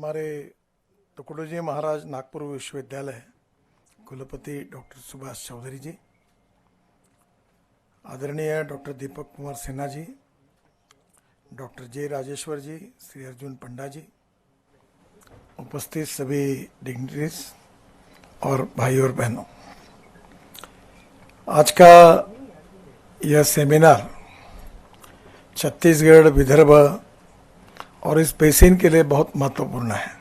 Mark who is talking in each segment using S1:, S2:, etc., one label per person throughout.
S1: हमारे तुकडोजी महाराज नागपुर विश्वविद्यालय कुलपति डॉक्टर सुभाष चौधरी जी, आदरणीय डॉक्टर दीपक कुमार सिन्हा जी, डॉक्टर जे राजेश्वर जी, श्री अर्जुन पंडा जी, उपस्थित सभी डिग्निटरीज और भाई और बहनों, आज का यह सेमिनार छत्तीसगढ़, विदर्भ और इस बेसिन के लिए बहुत महत्वपूर्ण है।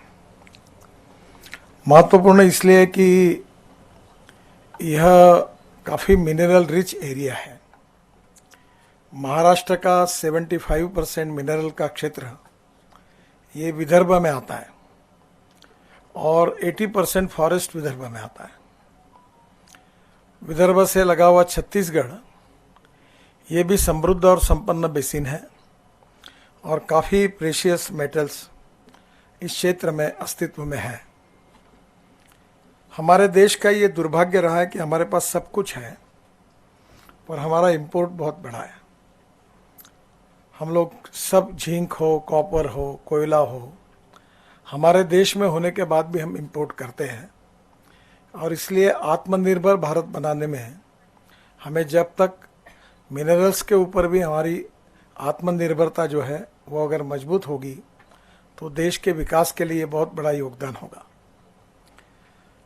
S1: महत्वपूर्ण इसलिए कि यह काफ़ी मिनरल रिच एरिया है। महाराष्ट्र का 75% मिनरल का क्षेत्र ये विदर्भ में आता है और 80% फॉरेस्ट विदर्भ में आता है। विदर्भ से लगा हुआ छत्तीसगढ़ ये भी समृद्ध और संपन्न बेसिन है और काफ़ी प्रेशियस मेटल्स इस क्षेत्र में अस्तित्व में है। हमारे देश का ये दुर्भाग्य रहा है कि हमारे पास सब कुछ है पर हमारा इंपोर्ट बहुत बड़ा है। हम लोग सब जिंक हो, कॉपर हो, कोयला हो, हमारे देश में होने के बाद भी हम इंपोर्ट करते हैं और इसलिए आत्मनिर्भर भारत बनाने में हमें जब तक मिनरल्स के ऊपर भी हमारी आत्मनिर्भरता जो है वो अगर मजबूत होगी तो देश के विकास के लिए बहुत बड़ा योगदान होगा।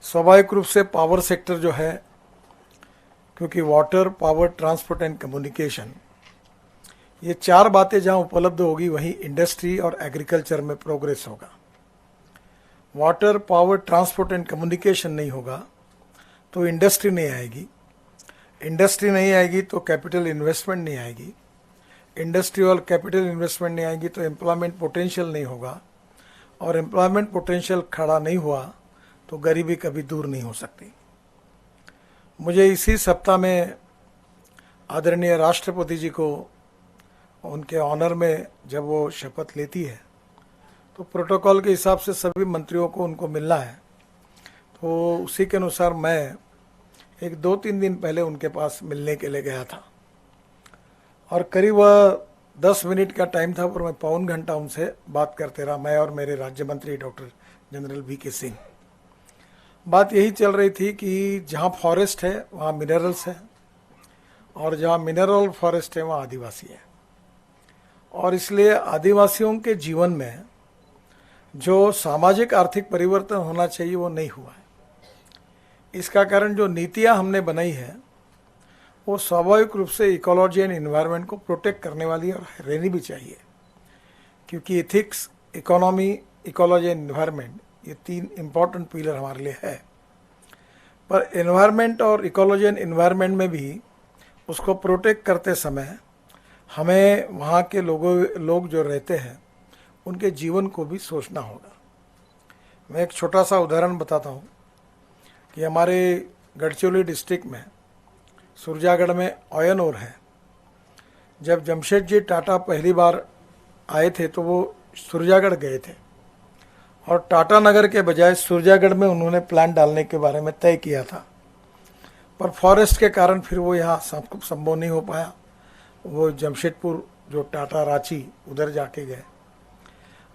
S1: स्वाभाविक रूप से पावर सेक्टर जो है, क्योंकि water, power, transport and communication, ये चार बातें जहाँ उपलब्ध होगी वहीं इंडस्ट्री और एग्रीकल्चर में प्रोग्रेस होगा। Water, power, transport and communication नहीं होगा तो इंडस्ट्री नहीं आएगी। इंडस्ट्री नहीं आएगी तो कैपिटल इन्वेस्टमेंट नहीं आएगी। इंडस्ट्री और कैपिटल इन्वेस्टमेंट नहीं आएगी तो एम्प्लॉयमेंट पोटेंशियल नहीं होगा और एम्प्लॉयमेंट पोटेंशियल खड़ा नहीं हुआ तो गरीबी कभी दूर नहीं हो सकती। मुझे इसी सप्ताह में आदरणीय राष्ट्रपति जी को उनके ऑनर में जब वो शपथ लेती है तो प्रोटोकॉल के हिसाब से सभी मंत्रियों को उनको मिलना है, तो उसी के अनुसार मैं एक 2-3 दिन पहले उनके पास मिलने के लिए गया था और करीब 10 मिनट का टाइम था पर मैं पौन घंटा उनसे बात करते रहा, मैं और मेरे राज्य मंत्री डॉक्टर जनरल वी.के. सिंह। बात यही चल रही थी कि जहाँ फॉरेस्ट है वहाँ मिनरल्स है और जहाँ मिनरल फॉरेस्ट है वहाँ आदिवासी है और इसलिए आदिवासियों के जीवन में जो सामाजिक आर्थिक परिवर्तन होना चाहिए वो नहीं हुआ है। इसका कारण जो नीतियाँ हमने बनाई है वो स्वाभाविक रूप से इकोलॉजी एंड इन्वायरमेंट को प्रोटेक्ट करने वाली और रहनी भी चाहिए, क्योंकि ethics, economy, ecology and environment ये 3 इम्पॉर्टेंट पिलर हमारे लिए है। पर एनवायरनमेंट और इकोलॉजी एंड इन्वायरमेंट में भी उसको प्रोटेक्ट करते समय हमें वहाँ के लोग जो रहते हैं उनके जीवन को भी सोचना होगा। मैं एक छोटा सा उदाहरण बताता हूँ कि हमारे गढ़चिरौली डिस्ट्रिक्ट में सुरजागढ़ में आयरन ओर है। जब जमशेदजी टाटा पहली बार आए थे तो वो सुरजागढ़ गए थे और टाटा नगर के बजाय सुरजागढ़ में उन्होंने प्लांट डालने के बारे में तय किया था, पर फॉरेस्ट के कारण फिर वो यहाँ संभव नहीं हो पाया। वो जमशेदपुर जो टाटा रांची उधर जाके गए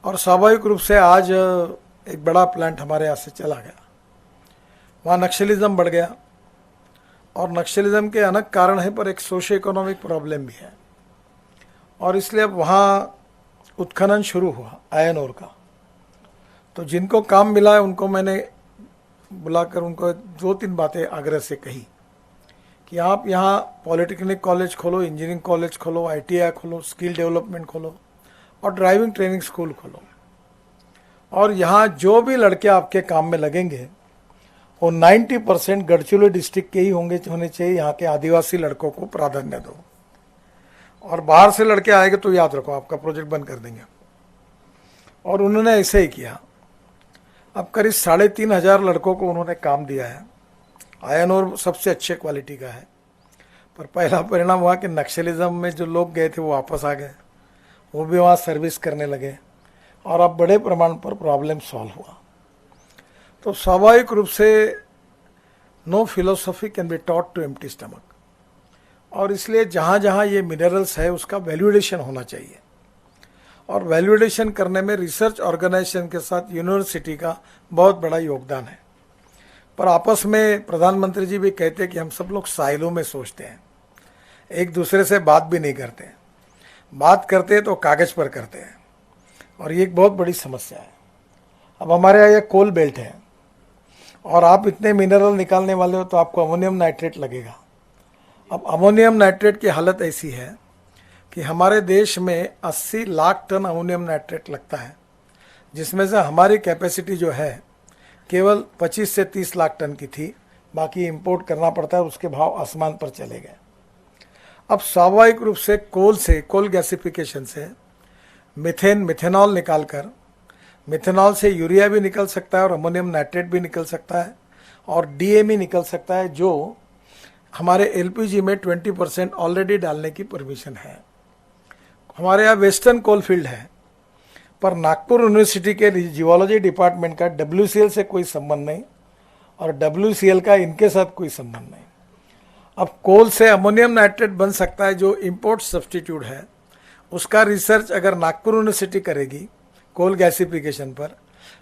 S1: और स्वाभाविक रूप से आज एक बड़ा प्लांट हमारे यहाँ से चला गया। वहाँ नक्सलिज्म बढ़ गया और नक्सलिज्म के अनेक कारण है पर एक सोशियो इकोनॉमिक प्रॉब्लम भी है और इसलिए अब वहाँ उत्खनन शुरू हुआ आयरन ओर का। तो जिनको काम मिला है उनको मैंने बुलाकर उनको 2-3 बातें आग्रह से कही कि आप यहाँ पॉलिटेक्निक कॉलेज खोलो, इंजीनियरिंग कॉलेज खोलो, ITI खोलो, स्किल डेवलपमेंट खोलो और ड्राइविंग ट्रेनिंग स्कूल खोलो और यहाँ जो भी लड़के आपके काम में लगेंगे वो 90% गढ़चिरौली डिस्ट्रिक्ट के ही होने चाहिए। यहाँ के आदिवासी लड़कों को प्राधान्य दो और बाहर से लड़के आएंगे तो याद रखो आपका प्रोजेक्ट बंद कर देंगे। और उन्होंने ऐसे ही किया। अब करीब 3,500 लड़कों को उन्होंने काम दिया है। आयरन ओर सबसे अच्छे क्वालिटी का है, पर पहला परिणाम हुआ कि नक्सलिज्म में जो लोग गए थे वो वापस आ गए, वो भी वहाँ सर्विस करने लगे और अब बड़े प्रमाण पर प्रॉब्लम सॉल्व हुआ। तो स्वाभाविक रूप से no philosophy can be taught to empty stomach और इसलिए जहाँ जहाँ ये मिनरल्स है उसका वैल्यूएशन होना चाहिए और वैल्यूएशन करने में रिसर्च ऑर्गेनाइजेशन के साथ यूनिवर्सिटी का बहुत बड़ा योगदान है। पर आपस में प्रधानमंत्री जी भी कहते हैं कि हम सब लोग साइलों में सोचते हैं, एक दूसरे से बात भी नहीं करते, बात करते तो कागज पर करते हैं, और ये एक बहुत बड़ी समस्या है। अब हमारे यहाँ ये कोल बेल्ट है और आप इतने मिनरल निकालने वाले हो तो आपको अमोनियम नाइट्रेट लगेगा। अब अमोनियम नाइट्रेट की हालत ऐसी है कि हमारे देश में 80 लाख टन अमोनियम नाइट्रेट लगता है, जिसमें से हमारी कैपेसिटी जो है केवल 25 से 30 लाख टन की थी, बाकी इंपोर्ट करना पड़ता है, उसके भाव आसमान पर चले गए। अब स्वाभाविक रूप से कोल गैसिफिकेशन से मिथेनॉल निकालकर, मिथेनॉल से यूरिया भी निकल सकता है और अमोनियम नाइट्रेट भी निकल सकता है और डीएमई निकल सकता है, जो हमारे एलपीजी में 20% ऑलरेडी डालने की परमिशन है। हमारे यहाँ वेस्टर्न कोल फील्ड है, पर नागपुर यूनिवर्सिटी के जियोलॉजी डिपार्टमेंट का डब्ल्यूसीएल से कोई संबंध नहीं और डब्ल्यूसीएल का इनके साथ कोई संबंध नहीं। अब कोल से अमोनियम नाइट्रेट बन सकता है जो इंपोर्ट सब्स्टिट्यूट है, उसका रिसर्च अगर नागपुर यूनिवर्सिटी करेगी कोल गैसिफिकेशन पर,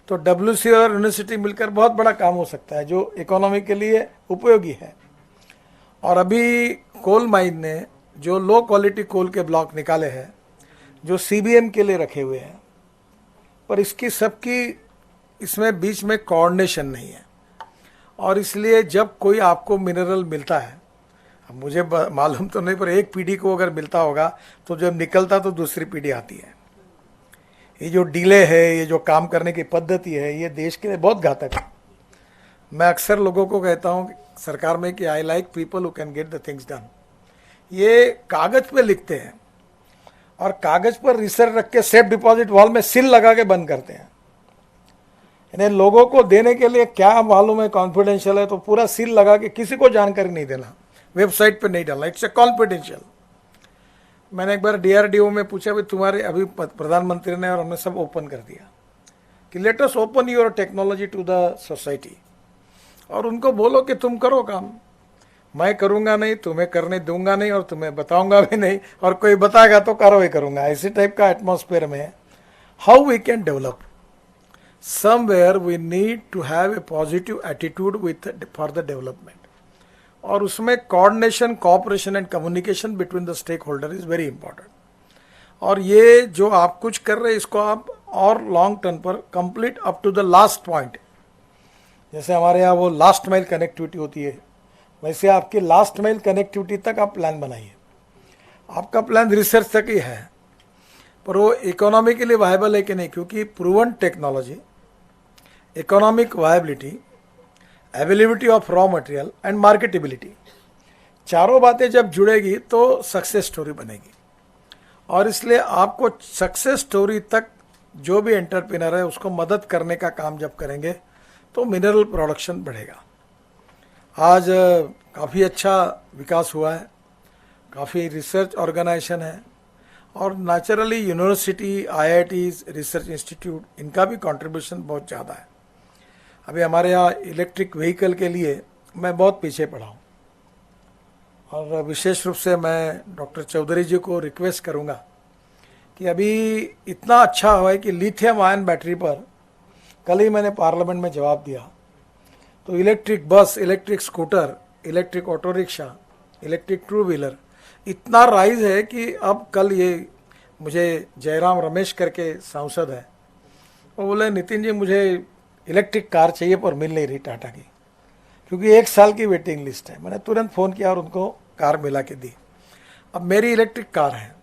S1: तो डब्ल्यूसीएल और यूनिवर्सिटी मिलकर बहुत बड़ा काम हो सकता है जो इकोनॉमी के लिए उपयोगी है। और अभी कोल माइन ने जो लो क्वालिटी कोल के ब्लॉक निकाले हैं जो सीबीएम के लिए रखे हुए हैं, पर इसमें बीच में कोऑर्डिनेशन नहीं है, और इसलिए जब कोई आपको मिनरल मिलता है, अब मुझे मालूम तो नहीं, पर एक पीढ़ी को अगर मिलता होगा तो जब निकलता तो दूसरी पीढ़ी आती है। ये जो डिले है, ये जो काम करने की पद्धति है, ये देश के लिए बहुत घातक है। मैं अक्सर लोगों को कहता हूँ सरकार में कि I like people who can get the things done. ये कागज पे लिखते हैं और कागज पर रिसर्च रख के सेफ डिपॉजिट वॉल में सील लगा के बंद करते हैं। इन्हें लोगों को देने के लिए क्या मालूम है कॉन्फिडेंशियल है, तो पूरा सील लगा के किसी को जानकारी नहीं देना, वेबसाइट पे नहीं डालना, इट्स ए कॉन्फिडेंशियल। मैंने एक बार डीआरडीओ में पूछा भाई तुम्हारे, अभी प्रधानमंत्री ने और हमने सब ओपन कर दिया कि let us open your technology to the society, और उनको बोलो कि तुम करो काम, मैं करूंगा नहीं, तुम्हें करने दूंगा नहीं और तुम्हें बताऊंगा भी नहीं, और कोई बताएगा तो कार्रवाई करूंगा। ऐसे टाइप का एटमॉस्फेयर में how we can develop, somewhere we need to have a positive attitude with for the development, और उसमें coordination, cooperation and communication between the stakeholder is very important. और ये जो आप कुछ कर रहे हैं इसको आप और लॉन्ग टर्म पर complete up to the last point, जैसे हमारे यहाँ वो लास्ट माइल कनेक्टिविटी होती है, वैसे आपकी लास्ट माइल कनेक्टिविटी तक आप प्लान बनाइए। आपका प्लान रिसर्च तक ही है, पर वो इकोनॉमी के लिए वायबल है कि नहीं, क्योंकि proven technology, economic viability, availability of raw material and marketability, चारों बातें जब जुड़ेगी तो सक्सेस स्टोरी बनेगी। और इसलिए आपको सक्सेस स्टोरी तक जो भी एंटरप्रेन्योर है उसको मदद करने का काम जब करेंगे तो मिनरल प्रोडक्शन बढ़ेगा। आज काफ़ी अच्छा विकास हुआ है, काफ़ी रिसर्च ऑर्गेनाइजेशन है, और naturally university, IITs, research institute, इनका भी कंट्रीब्यूशन बहुत ज़्यादा है। अभी हमारे यहाँ इलेक्ट्रिक व्हीकल के लिए मैं बहुत पीछे पड़ा हूँ, और विशेष रूप से मैं डॉक्टर चौधरी जी को रिक्वेस्ट करूँगा कि अभी इतना अच्छा हुआ है कि लिथियम आयन बैटरी पर, कल ही मैंने पार्लियामेंट में जवाब दिया, तो electric bus, electric scooter, electric auto rickshaw, electric two wheeler इतना राइज है कि अब कल ये मुझे जयराम रमेश करके सांसद है, वो बोले नितिन जी मुझे इलेक्ट्रिक कार चाहिए पर मिल नहीं रही टाटा की, क्योंकि 1 साल की वेटिंग लिस्ट है। मैंने तुरंत फ़ोन किया और उनको कार मिला के दी। अब मेरी इलेक्ट्रिक कार है,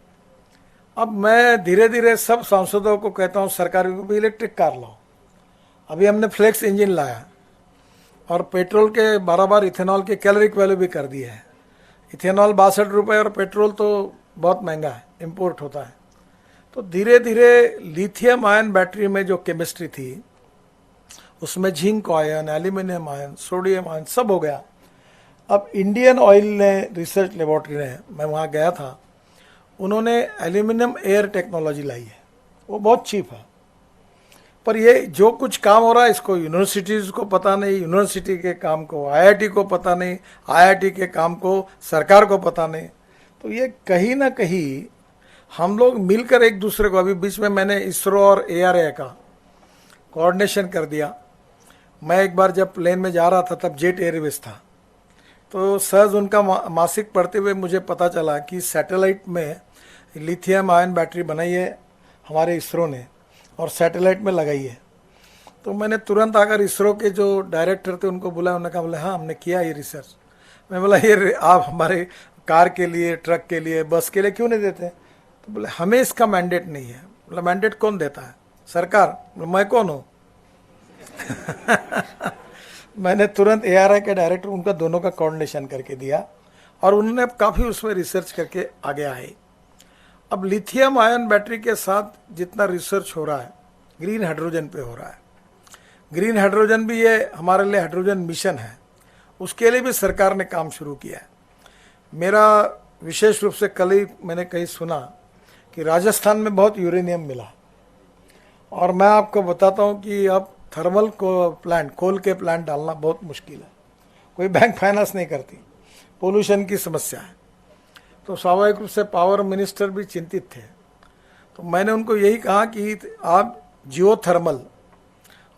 S1: अब मैं धीरे धीरे सब सांसदों को कहता हूँ सरकार को भी इलेक्ट्रिक कार लाओ। अभी हमने फ्लेक्स इंजन लाया और पेट्रोल के बराबर इथेनॉल के कैलोरिक वैल्यू भी कर दिए है। इथेनॉल 62 रुपये और पेट्रोल तो बहुत महंगा है, इम्पोर्ट होता है। तो धीरे धीरे लिथियम आयन बैटरी में जो केमिस्ट्री थी उसमें zinc ion, aluminium ion, sodium ion सब हो गया। अब इंडियन ऑयल ने, रिसर्च लेबोरेटरी ने, मैं वहाँ गया था, उन्होंने एल्यूमिनियम एयर टेक्नोलॉजी लाई है, वो बहुत चीप है। पर ये जो कुछ काम हो रहा है इसको यूनिवर्सिटीज़ को पता नहीं, यूनिवर्सिटी के काम को आईआईटी को पता नहीं, आईआईटी के काम को सरकार को पता नहीं। तो ये कहीं ना कहीं हम लोग मिलकर एक दूसरे को, अभी बीच में मैंने इसरो और ARI का कोऑर्डिनेशन कर दिया। मैं एक बार जब प्लेन में जा रहा था तब जेट एयरवेज था, तो सहज उनका मासिक पढ़ते हुए मुझे पता चला कि सैटेलाइट में लिथियम आयन बैटरी बनाई है हमारे इसरो ने और सैटेलाइट में लगाई है। तो मैंने तुरंत आकर इसरो के जो डायरेक्टर थे उनको बुलाया, उन्होंने कहा, बोले हाँ हमने किया ये रिसर्च। मैं बोला ये आप हमारे कार के लिए, ट्रक के लिए, बस के लिए क्यों नहीं देते? तो बोले हमें इसका मैंडेट नहीं है। बोला मैंडेट कौन देता है? सरकार। मैं कौन हूँ? मैंने तुरंत ARI के डायरेक्टर, उनका दोनों का कोऑर्डिनेशन करके दिया और उन्होंने काफ़ी उसमें रिसर्च करके आगे आए। अब लिथियम आयन बैटरी के साथ जितना रिसर्च हो रहा है ग्रीन हाइड्रोजन पे हो रहा है। ग्रीन हाइड्रोजन भी ये हमारे लिए हाइड्रोजन मिशन है, उसके लिए भी सरकार ने काम शुरू किया है। मेरा विशेष रूप से कल ही मैंने कहीं सुना कि राजस्थान में बहुत यूरेनियम मिला, और मैं आपको बताता हूँ कि अब थर्मल को प्लांट, कोल के प्लांट डालना बहुत मुश्किल है, कोई बैंक फाइनेंस नहीं करती, पोल्यूशन की समस्या है। तो स्वाभाविक रूप से पावर मिनिस्टर भी चिंतित थे। तो मैंने उनको यही कहा कि आप जियोथर्मल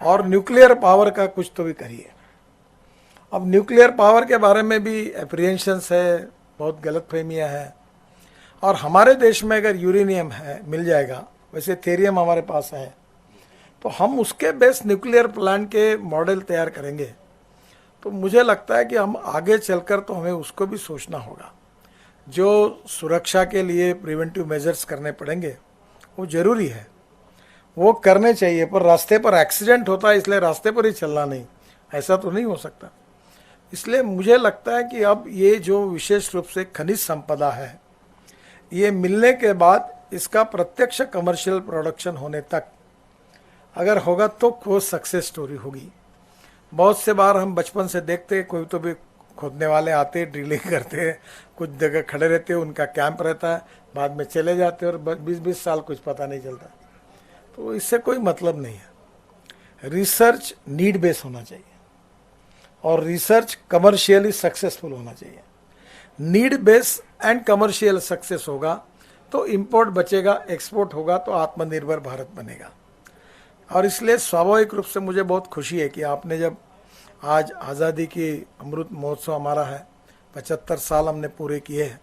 S1: और न्यूक्लियर पावर का कुछ तो भी करिए। अब न्यूक्लियर पावर के बारे में भी एप्रीहेंशंस है, बहुत गलतफहमियां हैं, और हमारे देश में अगर यूरेनियम है मिल जाएगा, वैसे थेरियम हमारे पास है, तो हम उसके बेस न्यूक्लियर प्लांट के मॉडल तैयार करेंगे। तो मुझे लगता है कि हम आगे चलकर तो हमें उसको भी सोचना होगा। जो सुरक्षा के लिए प्रिवेंटिव मेजर्स करने पड़ेंगे वो ज़रूरी है, वो करने चाहिए, पर रास्ते पर एक्सीडेंट होता है इसलिए रास्ते पर ही चलना नहीं, ऐसा तो नहीं हो सकता। इसलिए मुझे लगता है कि अब ये जो विशेष रूप से खनिज संपदा है, ये मिलने के बाद इसका प्रत्यक्ष कमर्शियल प्रोडक्शन होने तक अगर होगा तो वो सक्सेस स्टोरी होगी। बहुत से बार हम बचपन से देखते, कोई तो भी खोदने वाले आते, ड्रिलिंग करते, कुछ जगह खड़े रहते, उनका कैंप रहता है, बाद में चले जाते और 20-20 साल कुछ पता नहीं चलता। तो इससे कोई मतलब नहीं है। रिसर्च नीड बेस होना चाहिए और रिसर्च कमर्शियली सक्सेसफुल होना चाहिए। Need base and commercial success होगा तो इंपोर्ट बचेगा, एक्सपोर्ट होगा तो आत्मनिर्भर भारत बनेगा। और इसलिए स्वाभाविक रूप से मुझे बहुत खुशी है कि आपने जब आज आज़ादी की अमृत महोत्सव हमारा है, 75 साल हमने पूरे किए हैं,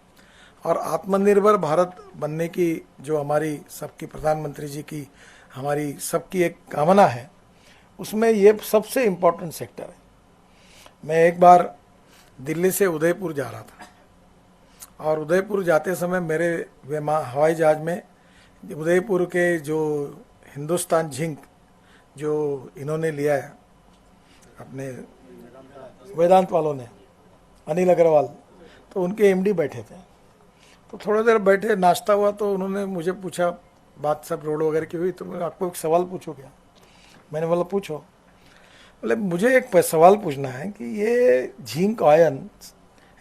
S1: और आत्मनिर्भर भारत बनने की जो हमारी सबकी, प्रधानमंत्री जी की, हमारी सबकी एक कामना है, उसमें ये सबसे इम्पोर्टेंट सेक्टर है। मैं एक बार दिल्ली से उदयपुर जा रहा था, और उदयपुर जाते समय मेरे हवाई जहाज में उदयपुर के जो हिंदुस्तान जिंक जो इन्होंने लिया है अपने वेदांत वालों ने, अनिल अग्रवाल, तो उनके MD बैठे थे। तो थोड़ी देर बैठे, नाश्ता हुआ, तो उन्होंने मुझे पूछा, बात सब रोड वगैरह की हुई, तो मैं आपको एक सवाल पूछूं क्या? मैंने बोला पूछो। बोले मुझे एक सवाल पूछना है कि ये जिंक आयन,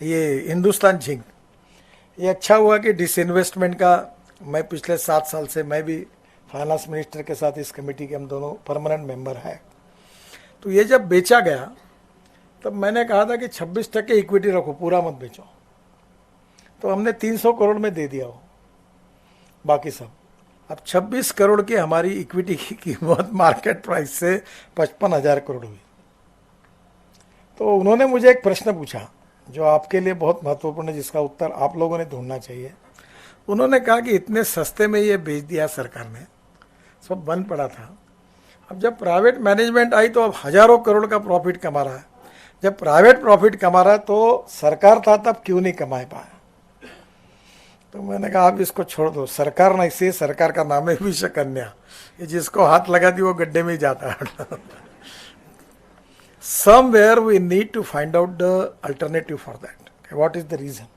S1: ये हिंदुस्तान जिंक, ये अच्छा हुआ कि डिसइन्वेस्टमेंट का, मैं पिछले 7 साल से मैं भी फाइनेंस मिनिस्टर के साथ इस कमेटी के हम दोनों परमानेंट मेंबर हैं। तो ये जब बेचा गया तब मैंने कहा था कि 26% इक्विटी रखो, पूरा मत बेचो। तो हमने 300 करोड़ में दे दिया हो बाकी सब। अब 26 करोड़ की हमारी इक्विटी की कीमत मार्केट प्राइस से 55,000 करोड़ हुई। तो उन्होंने मुझे एक प्रश्न पूछा जो आपके लिए बहुत महत्वपूर्ण है, जिसका उत्तर आप लोगों ने ढूंढना चाहिए। उन्होंने कहा कि इतने सस्ते में ये बेच दिया सरकार ने, सब बंद पड़ा था, अब जब प्राइवेट मैनेजमेंट आई तो अब हजारों करोड़ का प्रॉफिट कमा रहा है। जब प्राइवेट प्रॉफिट कमा रहा है तो सरकार था तब क्यों नहीं कमा पाया? तो मैंने कहा आप इसको छोड़ दो, सरकार नहीं, से सरकार का नाम है विषकन्या, ये जिसको हाथ लगा दी वो गड्ढे में ही जाता है। Somewhere we need to find out the alternative for that. What is the reason?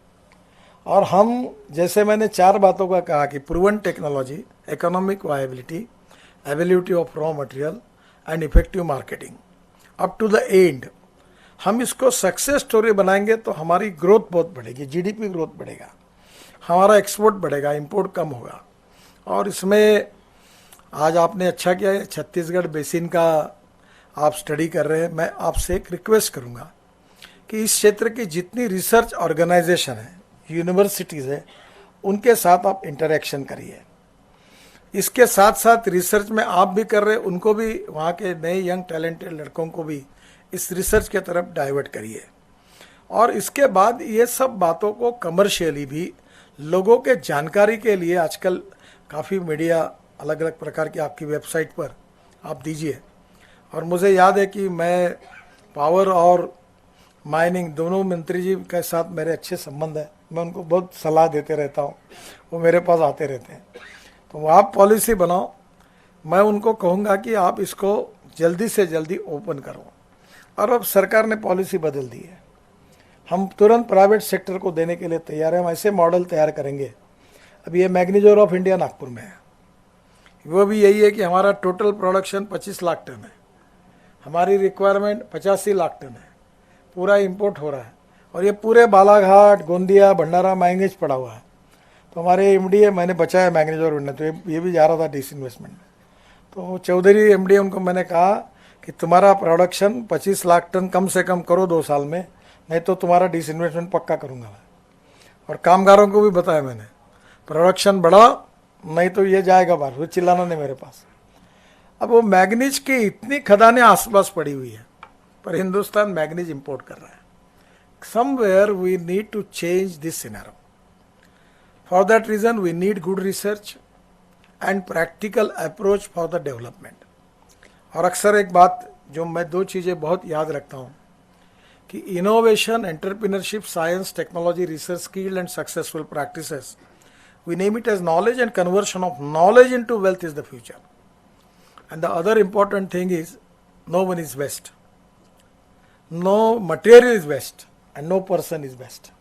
S1: और हम, जैसे मैंने 4 बातों का कहा कि proven technology, economic viability, availability of raw material and effective marketing up to the end, हम इसको सक्सेस स्टोरी बनाएंगे तो हमारी ग्रोथ बहुत बढ़ेगी, GDP ग्रोथ बढ़ेगा, हमारा एक्सपोर्ट बढ़ेगा, इंपोर्ट कम होगा। और इसमें आज आपने अच्छा किया है, छत्तीसगढ़ बेसिन का आप स्टडी कर रहे हैं। मैं आपसे एक रिक्वेस्ट करूंगा कि इस क्षेत्र की जितनी रिसर्च ऑर्गेनाइजेशन है, यूनिवर्सिटीज़ है, उनके साथ आप इंटरेक्शन करिए। इसके साथ साथ रिसर्च में आप भी कर रहे, उनको भी, वहाँ के नए यंग टैलेंटेड लड़कों को भी इस रिसर्च के तरफ डाइवर्ट करिए। और इसके बाद ये सब बातों को कमर्शियली भी लोगों के जानकारी के लिए आजकल काफ़ी मीडिया अलग अलग प्रकार की आपकी वेबसाइट पर आप दीजिए। और मुझे याद है कि मैं पावर और माइनिंग दोनों मंत्री जी के साथ मेरे अच्छे संबंध है, मैं उनको बहुत सलाह देते रहता हूँ, वो मेरे पास आते रहते हैं। तो आप पॉलिसी बनाओ, मैं उनको कहूँगा कि आप इसको जल्दी से जल्दी ओपन करो। और अब सरकार ने पॉलिसी बदल दी है, हम तुरंत प्राइवेट सेक्टर को देने के लिए तैयार हैं। हम ऐसे मॉडल तैयार करेंगे। अब ये मैग्नीज्योर ऑफ इंडिया नागपुर में है, वो भी यही है कि हमारा टोटल प्रोडक्शन 25 लाख टन है, हमारी रिक्वायरमेंट 85 लाख टन है, पूरा इंपोर्ट हो रहा है। और ये पूरे बालाघाट, गोंदिया, भंडारा मैंगनीज पड़ा हुआ है। तो हमारे एमडी मैंने बचाया मैग्नीज्योर में, तो ये भी जा रहा था डिसइन्वेस्टमेंट में। तो चौधरी एमडी उनको मैंने कहा कि तुम्हारा प्रोडक्शन 25 लाख टन कम से कम करो 2 साल में, नहीं तो तुम्हारा डिसइन्वेस्टमेंट पक्का करूँगा मैं। और कामगारों को भी बताया मैंने, प्रोडक्शन बढ़ा नहीं तो ये जाएगा बाहर, वो चिल्लाना नहीं मेरे पास। अब वो मैग्नीज की इतनी खदानें आसपास पड़ी हुई है, पर हिंदुस्तान मैग्नीज इंपोर्ट कर रहा है। Somewhere we need to change this scenario. For that reason we need good research and practical approach for the development. और अक्सर एक बात जो मैं 2 चीज़ें बहुत याद रखता हूँ कि innovation, entrepreneurship, science, technology, research, skill and successful practices, we name it as knowledge, and conversion of knowledge into wealth is the future. And the other important thing is, no one is best, no material is best, and no person is best.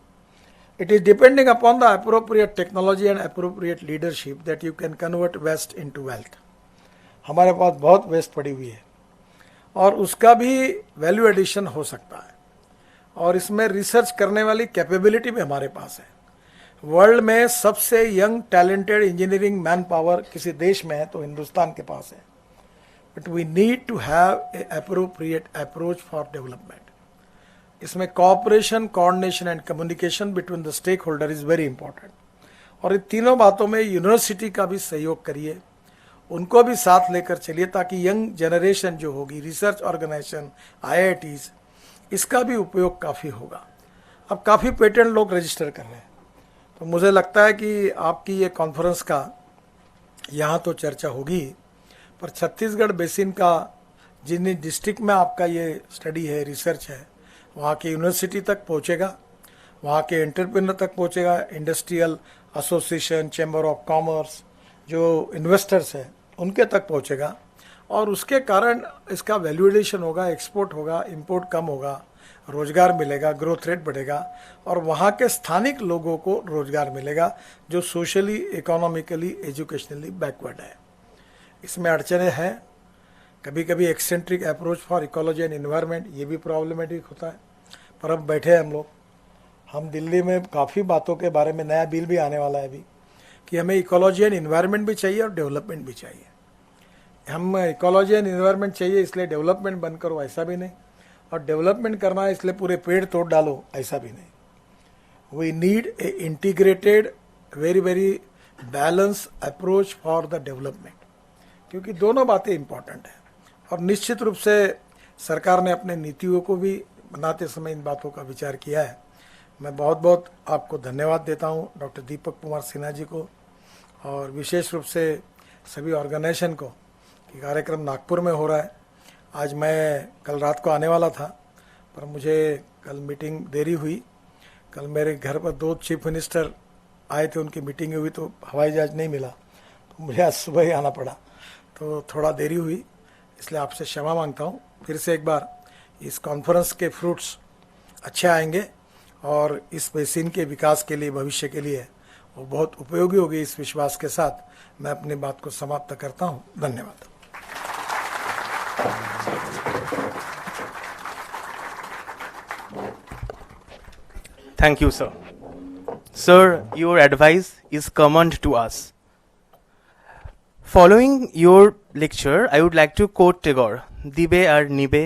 S1: It is depending upon the appropriate technology and appropriate leadership that you can convert waste into wealth. हमारे पास बहुत waste पड़ी हुई है और उसका भी value addition हो सकता है, और इसमें रिसर्च करने वाली कैपेबिलिटी भी हमारे पास है। वर्ल्ड में सबसे young talented engineering man power किसी देश में है तो हिंदुस्तान के पास है। But we need to have a appropriate approach for development. इसमें cooperation, coordination and communication between the stakeholder is very important. और इन तीनों बातों में यूनिवर्सिटी का भी सहयोग करिए, उनको भी साथ लेकर चलिए, ताकि यंग जनरेशन जो होगी, रिसर्च ऑर्गेनाइजेशन, IITs, इसका भी उपयोग काफ़ी होगा। अब काफ़ी पेटेंट लोग रजिस्टर कर रहे हैं, तो मुझे लगता है कि आपकी ये कॉन्फ्रेंस का यहाँ तो चर्चा होगी, पर छत्तीसगढ़ बेसिन का जिन डिस्ट्रिक्ट में आपका ये स्टडी है, रिसर्च है, वहाँ की यूनिवर्सिटी तक पहुँचेगा, वहाँ के एंटरप्रेन्योर तक पहुँचेगा, industrial association, chamber of commerce, जो इन्वेस्टर्स हैं उनके तक पहुँचेगा। और उसके कारण इसका वैल्यू एडिशन होगा, एक्सपोर्ट होगा, इंपोर्ट कम होगा, रोजगार मिलेगा, ग्रोथ रेट बढ़ेगा, और वहाँ के स्थानिक लोगों को रोजगार मिलेगा जो सोशली, इकोनॉमिकली, एजुकेशनली बैकवर्ड है। इसमें अड़चने हैं, कभी कभी eccentric approach for ecology and environment, ये भी प्रॉब्लमेटिक होता है। पर अब बैठे हैं हम लोग, हम दिल्ली में काफ़ी बातों के बारे में, नया बिल भी आने वाला है अभी, कि हमें इकोलॉजी एंड इन्वायरमेंट भी चाहिए और डेवलपमेंट भी चाहिए। हम इकोलॉजी एंड इन्वायरमेंट चाहिए इसलिए डेवलपमेंट बंद करो, ऐसा भी नहीं, और डेवलपमेंट करना है इसलिए पूरे पेड़ तोड़ डालो, ऐसा भी नहीं। We need a integrated, very very balance approach for the development, क्योंकि दोनों बातें इंपॉर्टेंट हैं। और निश्चित रूप से सरकार ने अपने नीतियों को भी बनाते समय इन बातों का विचार किया है। मैं बहुत बहुत आपको धन्यवाद देता हूँ, डॉक्टर दीपक कुमार सिन्हा जी को, और विशेष रूप से सभी ऑर्गेनाइजेशन को कि कार्यक्रम नागपुर में हो रहा है। आज मैं कल रात को आने वाला था, पर मुझे कल मीटिंग देरी हुई। कल मेरे घर पर 2 चीफ मिनिस्टर आए थे, उनकी मीटिंग हुई, तो हवाई जहाज नहीं मिला, तो मुझे आज सुबह ही आना पड़ा, तो थोड़ा देरी हुई, इसलिए आपसे क्षमा मांगता हूँ। फिर से एक बार इस कॉन्फ्रेंस के फ्रूट्स अच्छे आएंगे और इस बेसिन के विकास के लिए, भविष्य के लिए वो बहुत उपयोगी होगी, इस विश्वास के साथ मैं अपनी बात को समाप्त करता हूँ। धन्यवाद।
S2: Thank you, sir. Sir, your advice is command to us. Following your lecture, I would like to quote Tagore, "Dibe ar nibe